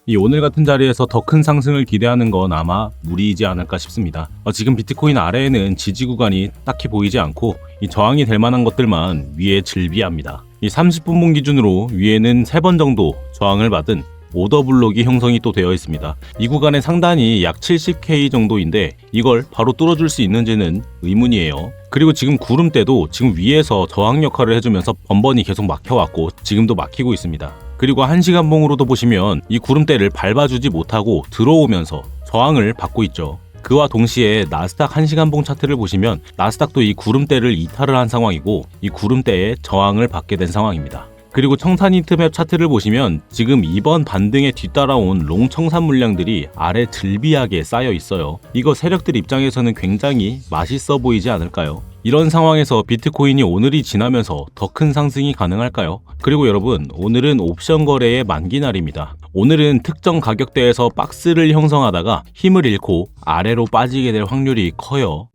이 오늘 같은 자리에서 더 큰 상승을 기대하는 건 아마 무리이지 않을까 싶습니다. 지금 비트코인 아래에는 지지 구간이 딱히 보이지 않고 이 저항이 될 만한 것들만 위에 즐비합니다. 이 30분봉 기준으로 위에는 3번 정도 저항을 받은 오더블록이 형성이 또 되어 있습니다. 이 구간의 상단이 약 70K 정도인데 이걸 바로 뚫어줄 수 있는지는 의문이에요. 그리고 지금 구름대도 지금 위에서 저항 역할을 해주면서 번번이 계속 막혀왔고 지금도 막히고 있습니다. 그리고 1시간봉으로도 보시면 이 구름대를 밟아주지 못하고 들어오면서 저항을 받고 있죠. 그와 동시에 나스닥 1시간봉 차트를 보시면 나스닥도 이 구름대를 이탈을 한 상황이고 이 구름대에 저항을 받게 된 상황입니다. 그리고 청산 히트맵 차트를 보시면 지금 이번 반등에 뒤따라온 롱 청산 물량들이 아래 즐비하게 쌓여 있어요. 이거 세력들 입장에서는 굉장히 맛있어 보이지 않을까요? 이런 상황에서 비트코인이 오늘이 지나면서 더 큰 상승이 가능할까요? 그리고 여러분, 오늘은 옵션 거래의 만기 날입니다. 오늘은 특정 가격대에서 박스를 형성하다가 힘을 잃고 아래로 빠지게 될 확률이 커요.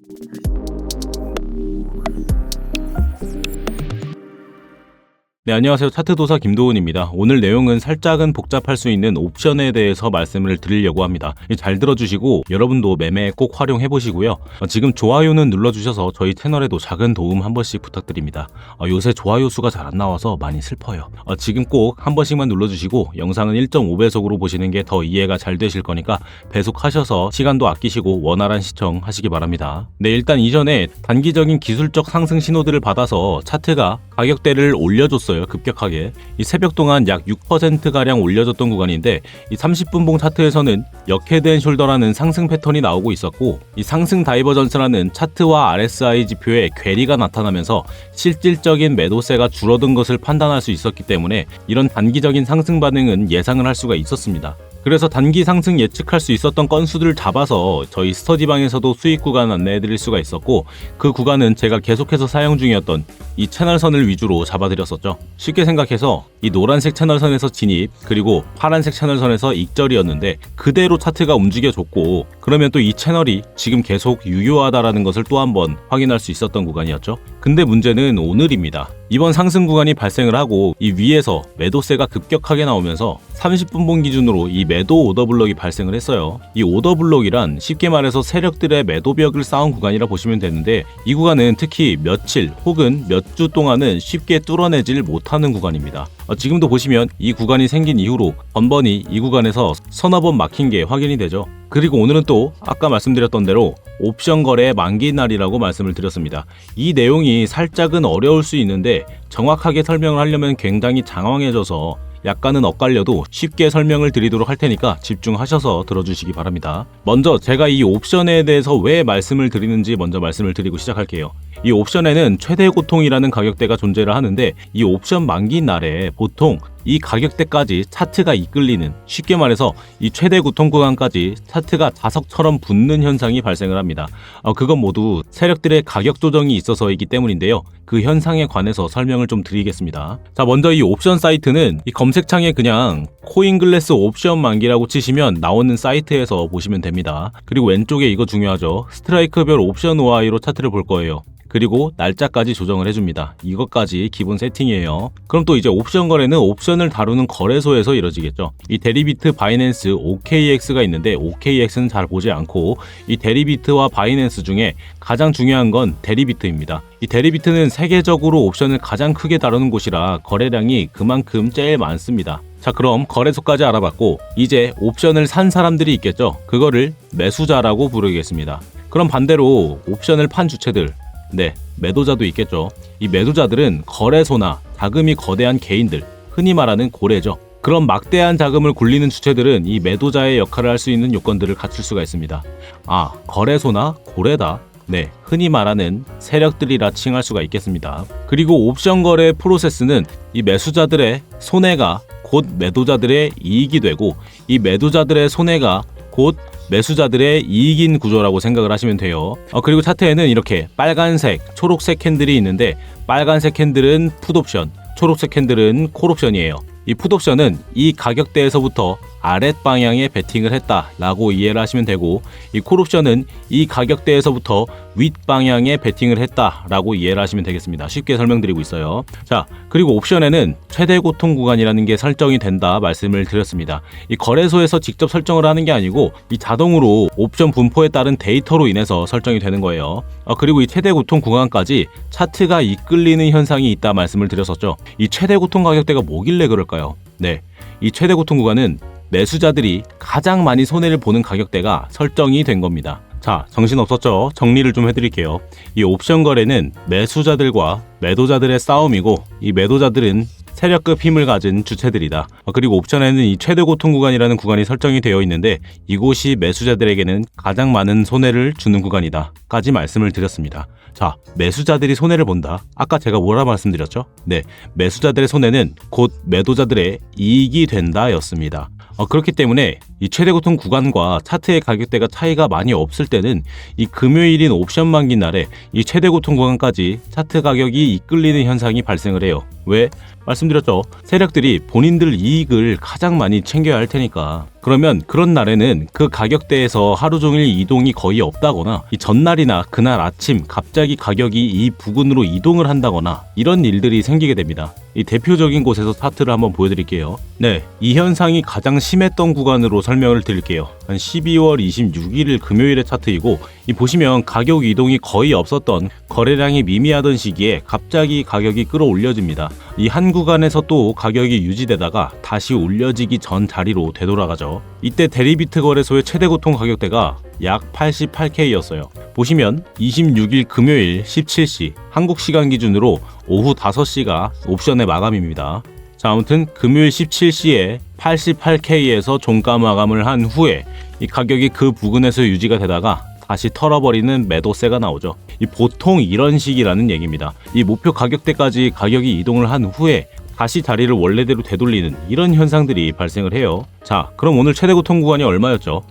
네, 안녕하세요. 차트도사 김도훈입니다. 오늘 내용은 살짝은 복잡할 수 있는 옵션에 대해서 말씀을 드리려고 합니다. 잘 들어주시고 여러분도 매매에 꼭 활용해 보시고요. 지금 좋아요는 눌러주셔서 저희 채널에도 작은 도움 한 번씩 부탁드립니다. 요새 좋아요 수가 잘 안 나와서 많이 슬퍼요. 지금 꼭 한 번씩만 눌러주시고 영상은 1.5배속으로 보시는 게 더 이해가 잘 되실 거니까 배속하셔서 시간도 아끼시고 원활한 시청하시기 바랍니다. 네, 일단 이전에 단기적인 기술적 상승 신호들을 받아서 차트가 가격대를 올려줬어요. 급격하게 이 새벽 동안 약 6%가량 올려졌던 구간인데 이 30분봉 차트에서는 역헤드앤 숄더라는 상승 패턴이 나오고 있었고 이 상승 다이버전스라는 차트와 RSI 지표에 괴리가 나타나면서 실질적인 매도세가 줄어든 것을 판단할 수 있었기 때문에 이런 단기적인 상승 반응은 예상을 할 수가 있었습니다. 그래서 단기 상승 예측할 수 있었던 건수들을 잡아서 저희 스터디방에서도 수익 구간 안내해드릴 수가 있었고 그 구간은 제가 계속해서 사용 중이었던 이 채널선을 위주로 잡아드렸었죠. 쉽게 생각해서 이 노란색 채널선에서 진입 그리고 파란색 채널선에서 익절이었는데 그대로 차트가 움직여줬고 그러면 또 이 채널이 지금 계속 유효하다라는 것을 또 한번 확인할 수 있었던 구간이었죠. 근데 문제는 오늘입니다. 이번 상승 구간이 발생을 하고 이 위에서 매도세가 급격하게 나오면서 30분봉 기준으로 이 매도 오더블록이 발생을 했어요. 이 오더블록이란 쉽게 말해서 세력들의 매도벽을 쌓은 구간이라 보시면 되는데 이 구간은 특히 며칠 혹은 몇 주 동안은 쉽게 뚫어내질 못하는 구간입니다. 지금도 보시면 이 구간이 생긴 이후로 번번이 이 구간에서 서너 번 막힌 게 확인이 되죠. 그리고 오늘은 또 아까 말씀드렸던 대로 옵션 거래의 만기 날이라고 말씀을 드렸습니다. 이 내용이 살짝은 어려울 수 있는데 정확하게 설명을 하려면 굉장히 장황해져서 약간은 엇갈려도 쉽게 설명을 드리도록 할 테니까 집중하셔서 들어주시기 바랍니다. 먼저 제가 이 옵션에 대해서 왜 말씀을 드리는지 먼저 말씀을 드리고 시작할게요. 이 옵션에는 최대 고통이라는 가격대가 존재를 하는데 이 옵션 만기 날에 보통 이 가격대까지 차트가 이끌리는, 쉽게 말해서 이 최대 고통 구간까지 차트가 자석처럼 붙는 현상이 발생을 합니다. 그건 모두 세력들의 가격 조정이 있어서이기 때문인데요. 그 현상에 관해서 설명을 좀 드리겠습니다. 자, 먼저 이 옵션 사이트는 이 검색창에 그냥 코인글래스 옵션 만기라고 치시면 나오는 사이트에서 보시면 됩니다. 그리고 왼쪽에 이거 중요하죠. 스트라이크별 옵션 OI로 차트를 볼 거예요. 그리고 날짜까지 조정을 해줍니다. 이것까지 기본 세팅이에요. 그럼 또 이제 옵션 거래는 옵션을 다루는 거래소에서 이루어지겠죠. 이 데리비트, 바이낸스, OKX가 있는데 OKX는 잘 보지 않고 이 데리비트와 바이낸스 중에 가장 중요한 건 데리비트입니다. 이 데리비트는 세계적으로 옵션을 가장 크게 다루는 곳이라 거래량이 그만큼 제일 많습니다. 자, 그럼 거래소까지 알아봤고 이제 옵션을 산 사람들이 있겠죠. 그거를 매수자라고 부르겠습니다. 그럼 반대로 옵션을 판 주체들, 네, 매도자도 있겠죠. 이 매도자들은 거래소나 자금이 거대한 개인들, 흔히 말하는 고래죠. 그런 막대한 자금을 굴리는 주체들은 이 매도자의 역할을 할 수 있는 요건들을 갖출 수가 있습니다. 거래소나 고래다. 네, 흔히 말하는 세력들이라 칭할 수가 있겠습니다. 그리고 옵션 거래 프로세스는 이 매수자들의 손해가 곧 매도자들의 이익이 되고 이 매도자들의 손해가 곧 매수자들의 이익인 구조라고 생각을 하시면 돼요. 그리고 차트에는 이렇게 빨간색, 초록색 캔들이 있는데 빨간색 캔들은 풋옵션, 초록색 캔들은 콜옵션이에요. 이 풋옵션은 이 가격대에서부터 아랫 방향에 베팅을 했다라고 이해를 하시면 되고, 이 콜옵션은 이 가격대에서부터 윗 방향에 베팅을 했다라고 이해를 하시면 되겠습니다. 쉽게 설명드리고 있어요. 자, 그리고 옵션에는 최대 고통 구간이라는 게 설정이 된다 말씀을 드렸습니다. 이 거래소에서 직접 설정을 하는 게 아니고 이 자동으로 옵션 분포에 따른 데이터로 인해서 설정이 되는 거예요. 그리고 이 최대 고통 구간까지 차트가 이끌리는 현상이 있다 말씀을 드렸었죠. 이 최대 고통 가격대가 뭐길래 그럴까요? 네, 이 최대 고통 구간은 매수자들이 가장 많이 손해를 보는 가격대가 설정이 된 겁니다. 자, 정신없었죠? 정리를 좀 해드릴게요. 이 옵션 거래는 매수자들과 매도자들의 싸움이고, 이 매도자들은 세력급 힘을 가진 주체들이다. 그리고 옵션에는 이 최대 고통 구간이라는 구간이 설정이 되어 있는데, 이곳이 매수자들에게는 가장 많은 손해를 주는 구간이다 까지 말씀을 드렸습니다. 자, 매수자들이 손해를 본다. 아까 제가 뭐라 말씀드렸죠? 네, 매수자들의 손해는 곧 매도자들의 이익이 된다 였습니다. 그렇기 때문에 이 최대 고통 구간과 차트의 가격대가 차이가 많이 없을 때는 이 금요일인 옵션 만기 날에 이 최대 고통 구간까지 차트 가격이 이끌리는 현상이 발생을 해요. 왜? 말씀드렸죠. 세력들이 본인들 이익을 가장 많이 챙겨야 할 테니까. 그러면 그런 날에는 그 가격대에서 하루 종일 이동이 거의 없다거나, 이 전날이나 그날 아침 갑자기 가격이 이 부근으로 이동을 한다거나, 이런 일들이 생기게 됩니다. 이 대표적인 곳에서 차트를 한번 보여드릴게요. 네, 이 현상이 가장 심했던 구간으로 설명을 드릴게요. 한 12월 26일 금요일의 차트이고, 이 보시면 가격 이동이 거의 없었던, 거래량이 미미하던 시기에 갑자기 가격이 끌어올려집니다. 이 한 구간에서 또 가격이 유지되다가 다시 올려지기 전 자리로 되돌아가죠. 이때 데리비트 거래소의 최대 고통 가격대가 약 88K였어요. 보시면 26일 금요일 17시 한국 시간 기준으로 오후 5시가 옵션의 마감입니다. 자, 아무튼 금요일 17시에 88K에서 종가 마감을 한 후에 이 가격이 그 부근에서 유지가 되다가 다시 털어버리는 매도세가 나오죠. 이 보통 이런 식이라는 얘기입니다. 이 목표 가격대까지 가격이 이동을 한 후에 다시 자리를 원래대로 되돌리는 이런 현상들이 발생을 해요. 자, 그럼 오늘 최대 고통 구간이 얼마였죠?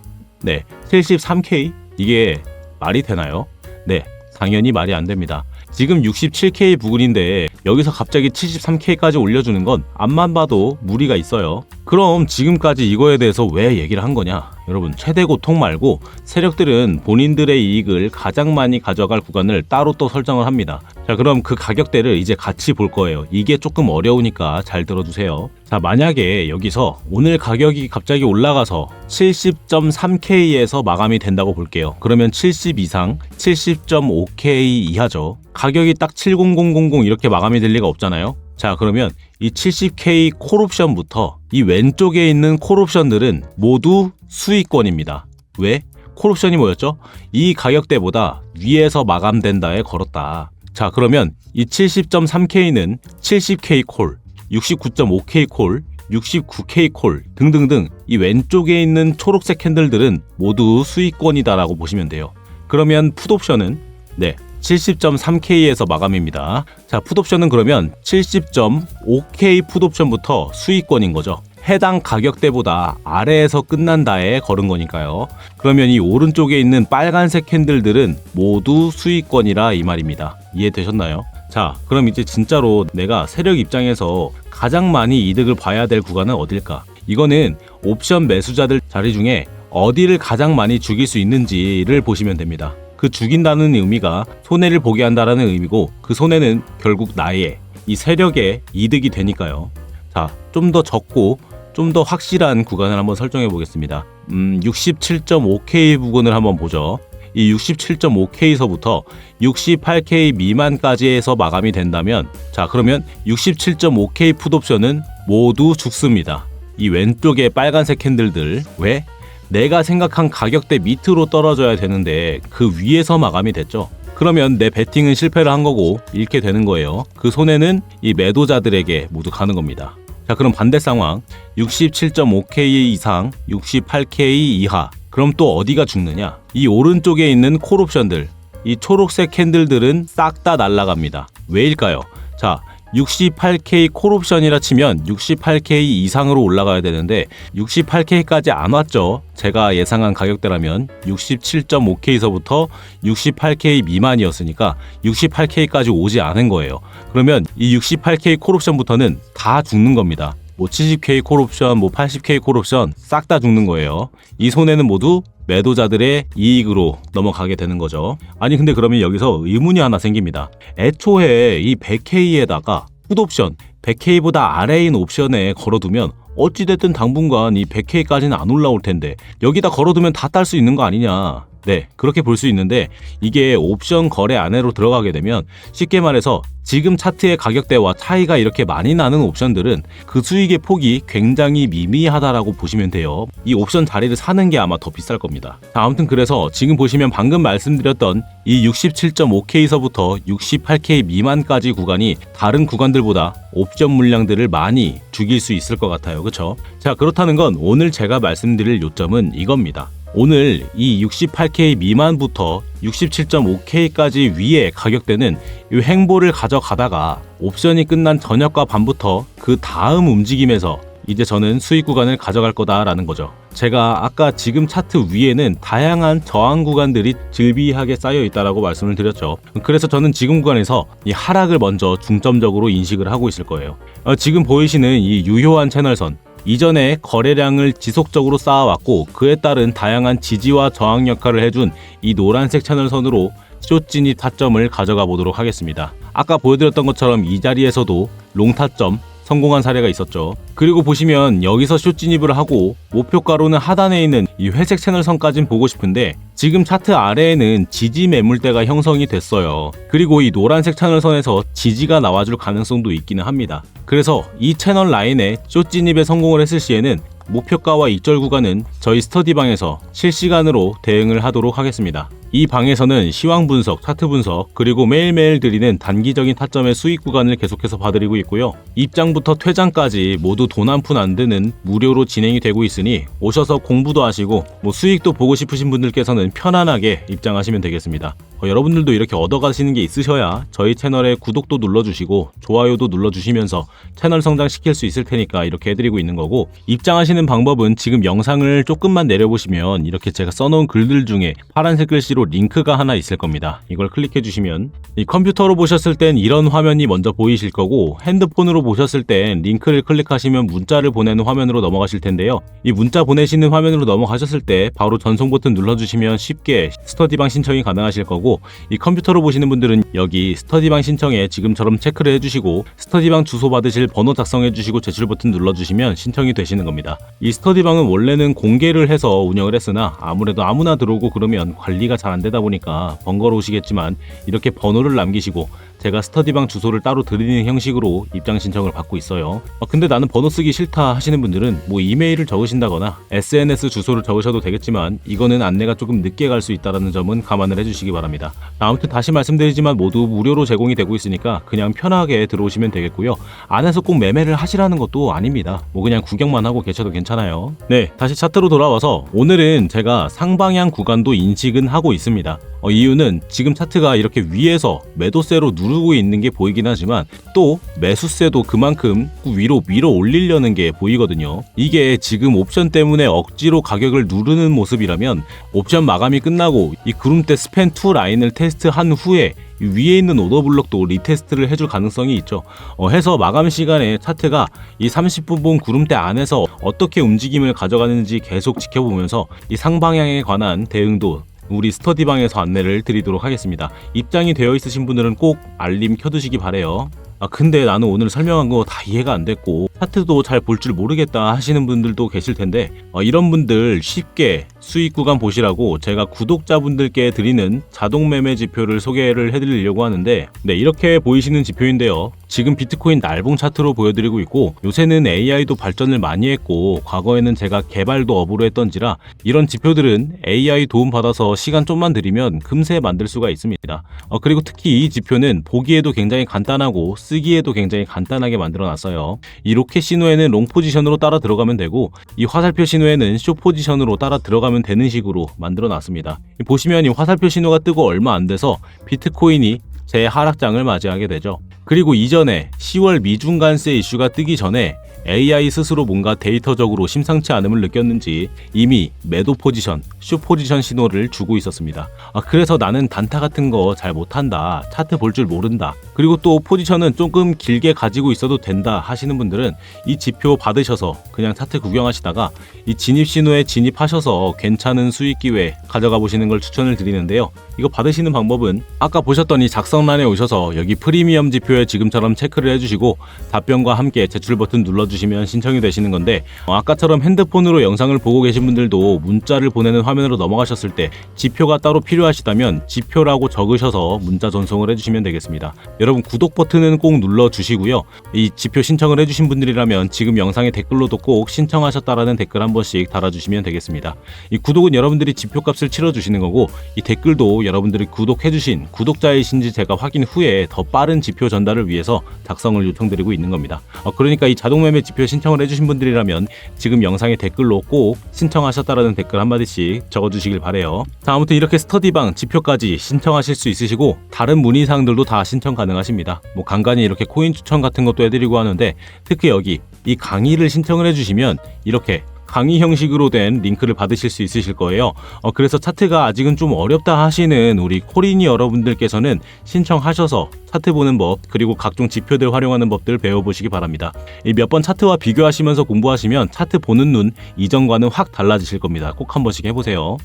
네, 73K? 이게 말이 되나요? 네, 당연히 말이 안 됩니다. 지금 67K 부근인데 여기서 갑자기 73K까지 올려주는 건 앞만 봐도 무리가 있어요. 그럼 지금까지 이거에 대해서 왜 얘기를 한 거냐? 여러분, 최대 고통 말고 세력들은 본인들의 이익을 가장 많이 가져갈 구간을 따로 또 설정을 합니다. 자, 그럼 그 가격대를 이제 같이 볼 거예요. 이게 조금 어려우니까 잘 들어주세요. 자, 만약에 여기서 오늘 가격이 갑자기 올라가서 70.3K에서 마감이 된다고 볼게요. 그러면 70 이상 70.5K 이하죠. 가격이 딱 70000 이렇게 마감이 될 리가 없잖아요. 자, 그러면 이 70K 콜옵션부터 이 왼쪽에 있는 콜옵션들은 모두 수익권입니다. 왜? 콜옵션이 뭐였죠? 이 가격대보다 위에서 마감된다에 걸었다. 자, 그러면 이 70.3K는 70K 콜, 69.5K 콜, 69K 콜 등등등 이 왼쪽에 있는 초록색 캔들들은 모두 수익권이다라고 보시면 돼요. 그러면 풋옵션은 네, 70.3K에서 마감입니다. 자, 풋옵션은 그러면 70.5K 풋옵션부터 수익권인 거죠. 해당 가격대보다 아래에서 끝난다에 걸은 거니까요. 그러면 이 오른쪽에 있는 빨간색 캔들들은 모두 수익권이라 이 말입니다. 이해되셨나요? 자, 그럼 이제 진짜로 내가 세력 입장에서 가장 많이 이득을 봐야 될 구간은 어딜까? 이거는 옵션 매수자들 자리 중에 어디를 가장 많이 죽일 수 있는지를 보시면 됩니다. 그 죽인다는 의미가 손해를 보게 한다라는 의미고, 그 손해는 결국 나의 이 세력의 이득이 되니까요. 자, 좀 더 적고 좀 더 확실한 구간을 한번 설정해 보겠습니다. 67.5K 부근을 한번 보죠. 이 67.5K서부터 68K 미만까지 해서 마감이 된다면, 자, 그러면 67.5K 풋옵션은 모두 죽습니다. 이 왼쪽에 빨간색 캔들들. 왜? 내가 생각한 가격대 밑으로 떨어져야 되는데 그 위에서 마감이 됐죠. 그러면 내 베팅은 실패를 한 거고 잃게 되는 거예요. 그 손해는 이 매도자들에게 모두 가는 겁니다. 자, 그럼 반대 상황 67.5K 이상 68K 이하, 그럼 또 어디가 죽느냐? 이 오른쪽에 있는 콜옵션들, 이 초록색 캔들들은 싹 다 날아갑니다. 왜일까요? 자, 68K 콜옵션이라 치면 68K 이상으로 올라가야 되는데 68K까지 안 왔죠. 제가 예상한 가격대라면 67.5K서부터 68K 미만이었으니까 68K까지 오지 않은 거예요. 그러면 이 68K 콜옵션부터는 다 죽는 겁니다. 뭐 70K 콜옵션, 뭐 80K 콜옵션 싹 다 죽는 거예요. 이 손해는 모두 매도자들의 이익으로 넘어가게 되는 거죠. 아니 근데 그러면 여기서 의문이 하나 생깁니다. 애초에 이 100K에다가 풋옵션 100K보다 아래인 옵션에 걸어두면 어찌됐든 당분간 이 100K까지는 안 올라올 텐데 여기다 걸어두면 다 딸 수 있는 거 아니냐. 네, 그렇게 볼 수 있는데 이게 옵션 거래 안으로 들어가게 되면 쉽게 말해서 지금 차트의 가격대와 차이가 이렇게 많이 나는 옵션들은 그 수익의 폭이 굉장히 미미하다라고 보시면 돼요. 이 옵션 자리를 사는 게 아마 더 비쌀 겁니다. 자, 아무튼 그래서 지금 보시면 방금 말씀드렸던 이 67.5K서부터 68K 미만까지 구간이 다른 구간들보다 옵션 물량들을 많이 죽일 수 있을 것 같아요. 그렇죠? 자, 그렇다는 건 오늘 제가 말씀드릴 요점은 이겁니다. 오늘 이 68K 미만부터 67.5K까지 위의 가격대는 이 횡보를 가져가다가 옵션이 끝난 저녁과 밤부터 그 다음 움직임에서 이제 저는 수익 구간을 가져갈 거다라는 거죠. 제가 아까 지금 차트 위에는 다양한 저항 구간들이 즐비하게 쌓여 있다라고 말씀을 드렸죠. 그래서 저는 지금 구간에서 이 하락을 먼저 중점적으로 인식을 하고 있을 거예요. 지금 보이시는 이 유효한 채널선, 이전에 거래량을 지속적으로 쌓아왔고 그에 따른 다양한 지지와 저항 역할을 해준 이 노란색 채널선으로 숏 진입 타점을 가져가 보도록 하겠습니다. 아까 보여드렸던 것처럼 이 자리에서도 롱 타점 성공한 사례가 있었죠. 그리고 보시면 여기서 숏 진입을 하고 목표가로는 하단에 있는 이 회색 채널선까진 보고 싶은데 지금 차트 아래에는 지지 매물대가 형성이 됐어요. 그리고 이 노란색 채널선에서 지지가 나와줄 가능성도 있기는 합니다. 그래서 이 채널 라인에 숏 진입에 성공을 했을 시에는 목표가와 익절 구간은 저희 스터디방에서 실시간으로 대응을 하도록 하겠습니다. 이 방에서는 시황 분석, 차트 분석, 그리고 매일매일 드리는 단기적인 타점의 수익 구간을 계속해서 봐드리고 있고요. 입장부터 퇴장까지 모두 돈 한 푼 안 드는 무료로 진행이 되고 있으니 오셔서 공부도 하시고 뭐 수익도 보고 싶으신 분들께서는 편안하게 입장하시면 되겠습니다. 여러분들도 이렇게 얻어가시는 게 있으셔야 저희 채널에 구독도 눌러주시고 좋아요도 눌러주시면서 채널 성장시킬 수 있을 테니까 이렇게 해드리고 있는 거고, 입장하시는 방법은 지금 영상을 조금만 내려보시면 이렇게 제가 써놓은 글들 중에 파란색 글씨로 링크가 하나 있을 겁니다. 이걸 클릭해 주시면 이 컴퓨터로 보셨을 땐 이런 화면이 먼저 보이실 거고, 핸드폰으로 보셨을 땐 링크를 클릭하시면 문자를 보내는 화면으로 넘어가실 텐데요. 이 문자 보내시는 화면으로 넘어가셨을 때 바로 전송 버튼 눌러주시면 쉽게 스터디방 신청이 가능하실 거고, 이 컴퓨터로 보시는 분들은 여기 스터디방 신청에 지금처럼 체크를 해주시고 스터디방 주소 받으실 번호 작성해주시고 제출 버튼 눌러주시면 신청이 되시는 겁니다. 이 스터디방은 원래는 공개를 해서 운영을 했으나 아무래도 아무나 들어오고 그러면 관리가 잘 안 되다 보니까 번거로우시겠지만 이렇게 번호를 남기시고 제가 스터디방 주소를 따로 드리는 형식으로 입장 신청을 받고 있어요. 근데 나는 번호 쓰기 싫다 하시는 분들은 뭐 이메일을 적으신다거나 SNS 주소를 적으셔도 되겠지만 이거는 안내가 조금 늦게 갈 수 있다는 점은 감안을 해주시기 바랍니다. 아무튼 다시 말씀드리지만 모두 무료로 제공이 되고 있으니까 그냥 편하게 들어오시면 되겠고요. 안에서 꼭 매매를 하시라는 것도 아닙니다. 뭐 그냥 구경만 하고 계셔도 괜찮아요. 네, 다시 차트로 돌아와서 오늘은 제가 상방향 구간도 인식은 하고 있습니다. 이유는 지금 차트가 이렇게 위에서 매도세로 누르고 있는 게 보이긴 하지만 또 매수세도 그만큼 위로 밀어 올리려는 게 보이거든요. 이게 지금 옵션 때문에 억지로 가격을 누르는 모습이라면 옵션 마감이 끝나고 이 구름대 스팬2 라인을 테스트한 후에 위에 있는 오더블록도 리테스트를 해줄 가능성이 있죠. 해서 마감 시간에 차트가 이 30분봉 구름대 안에서 어떻게 움직임을 가져가는지 계속 지켜보면서 이 상방향에 관한 대응도 우리 스터디방에서 안내를 드리도록 하겠습니다. 입장이 되어 있으신 분들은 꼭 알림 켜두시기 바래요. 근데 나는 오늘 설명한 거 다 이해가 안 됐고 차트도 잘 볼 줄 모르겠다 하시는 분들도 계실 텐데 이런 분들 쉽게 수익 구간 보시라고 제가 구독자분들께 드리는 자동 매매 지표를 소개를 해드리려고 하는데, 네, 이렇게 보이시는 지표인데요. 지금 비트코인 날봉 차트로 보여드리고 있고, 요새는 AI도 발전을 많이 했고 과거에는 제가 개발도 업으로 했던지라 이런 지표들은 AI 도움 받아서 시간 좀만 들이면 금세 만들 수가 있습니다. 그리고 특히 이 지표는 보기에도 굉장히 간단하고 쓰기에도 굉장히 간단하게 만들어 놨어요. 이 로켓 신호에는 롱 포지션으로 따라 들어가면 되고 이 화살표 신호에는 숏 포지션으로 따라 들어가면 되는 식으로 만들어 놨습니다. 보시면 이 화살표 신호가 뜨고 얼마 안 돼서 비트코인이 제 하락장을 맞이하게 되죠. 그리고 이전에 10월 미중간세 이슈가 뜨기 전에 AI 스스로 뭔가 데이터적으로 심상치 않음을 느꼈는지 이미 매도 포지션, 숏 포지션 신호를 주고 있었습니다. 그래서 나는 단타 같은 거 잘 못한다, 차트 볼 줄 모른다, 그리고 또 포지션은 조금 길게 가지고 있어도 된다 하시는 분들은 이 지표 받으셔서 그냥 차트 구경하시다가 이 진입 신호에 진입하셔서 괜찮은 수익 기회 가져가 보시는 걸 추천을 드리는데요. 이거 받으시는 방법은 아까 보셨던 이 작성란에 오셔서 여기 프리미엄 지표에 지금처럼 체크를 해주시고 답변과 함께 제출 버튼 눌러주시면 신청이 되시는 건데, 아까처럼 핸드폰으로 영상을 보고 계신 분들도 문자를 보내는 화면으로 넘어가셨을 때 지표가 따로 필요하시다면 지표라고 적으셔서 문자 전송을 해주시면 되겠습니다. 여러분 구독 버튼은 꼭 눌러주시고요. 이 지표 신청을 해주신 분들이라면 지금 영상의 댓글로도 꼭 신청하셨다라는 댓글 한 번씩 달아주시면 되겠습니다. 이 구독은 여러분들이 지표값을 치러주시는 거고, 이 댓글도 여러분들이 구독해주신 구독자이신지 제가 확인 후에 더 빠른 지표 전달을 위해서 작성을 요청드리고 있는 겁니다. 그러니까 이 자동매매 지표 신청을 해주신 분들이라면 지금 영상의 댓글로 꼭 신청하셨다라는 댓글 한마디씩 적어주시길 바래요. 자, 아무튼 이렇게 스터디방 지표까지 신청하실 수 있으시고 다른 문의사항들도 다 신청 가능하십니다. 뭐 간간히 이렇게 코인 추천 같은 것도 해드리고 하는데, 특히 여기 이 강의를 신청을 해주시면 이렇게 강의 형식으로 된 링크를 받으실 수 있으실 거예요. 그래서 차트가 아직은 좀 어렵다 하시는 우리 코린이 여러분들께서는 신청하셔서 차트 보는 법, 그리고 각종 지표들 활용하는 법들 배워보시기 바랍니다. 몇 번 차트와 비교하시면서 공부하시면 차트 보는 눈 이전과는 확 달라지실 겁니다. 꼭 한 번씩 해보세요.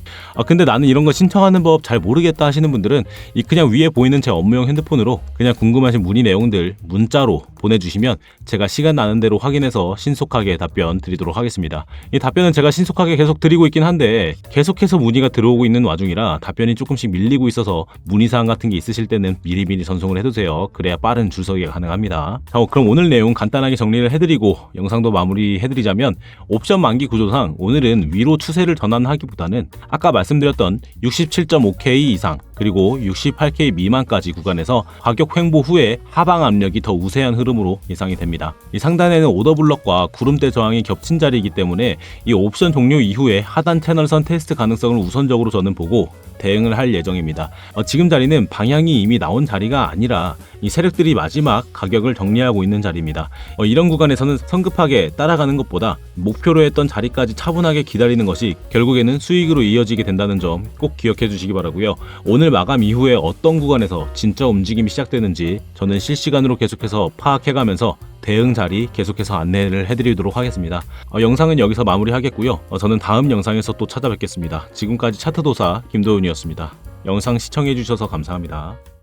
근데 나는 이런 거 신청하는 법 잘 모르겠다 하시는 분들은 이 그냥 위에 보이는 제 업무용 핸드폰으로 그냥 궁금하신 문의 내용들 문자로 보내주시면 제가 시간 나는 대로 확인해서 신속하게 답변 드리도록 하겠습니다. 이 답변은 제가 신속하게 계속 드리고 있긴 한데 계속해서 문의가 들어오고 있는 와중이라 답변이 조금씩 밀리고 있어서 문의사항 같은 게 있으실 때는 미리미리 전송을 해두세요. 그래야 빠른 줄서기가 가능합니다. 자, 그럼 오늘 내용 간단하게 정리를 해드리고 영상도 마무리해드리자면, 옵션 만기 구조상 오늘은 위로 추세를 전환하기보다는 아까 말씀드렸던 67.5K 이상 그리고 68K 미만까지 구간에서 가격 횡보 후에 하방 압력이 더 우세한 흐름으로 예상이 됩니다. 이 상단에는 오더블럭과 구름대 저항이 겹친 자리이기 때문에 이 옵션 종료 이후에 하단 채널선 테스트 가능성을 우선적으로 저는 보고 대응을 할 예정입니다. 지금 자리는 방향이 이미 나온 자리가 아니라 이 세력들이 마지막 가격을 정리하고 있는 자리입니다. 이런 구간에서는 성급하게 따라가는 것보다 목표로 했던 자리까지 차분하게 기다리는 것이 결국에는 수익으로 이어지게 된다는 점 꼭 기억해 주시기 바라고요. 오늘 마감 이후에 어떤 구간에서 진짜 움직임이 시작되는지 저는 실시간으로 계속해서 파악해가면서 대응 자리 계속해서 안내를 해드리도록 하겠습니다. 영상은 여기서 마무리하겠고요. 저는 다음 영상에서 또 찾아뵙겠습니다. 지금까지 차트도사 김도훈이었습니다. 영상 시청해주셔서 감사합니다.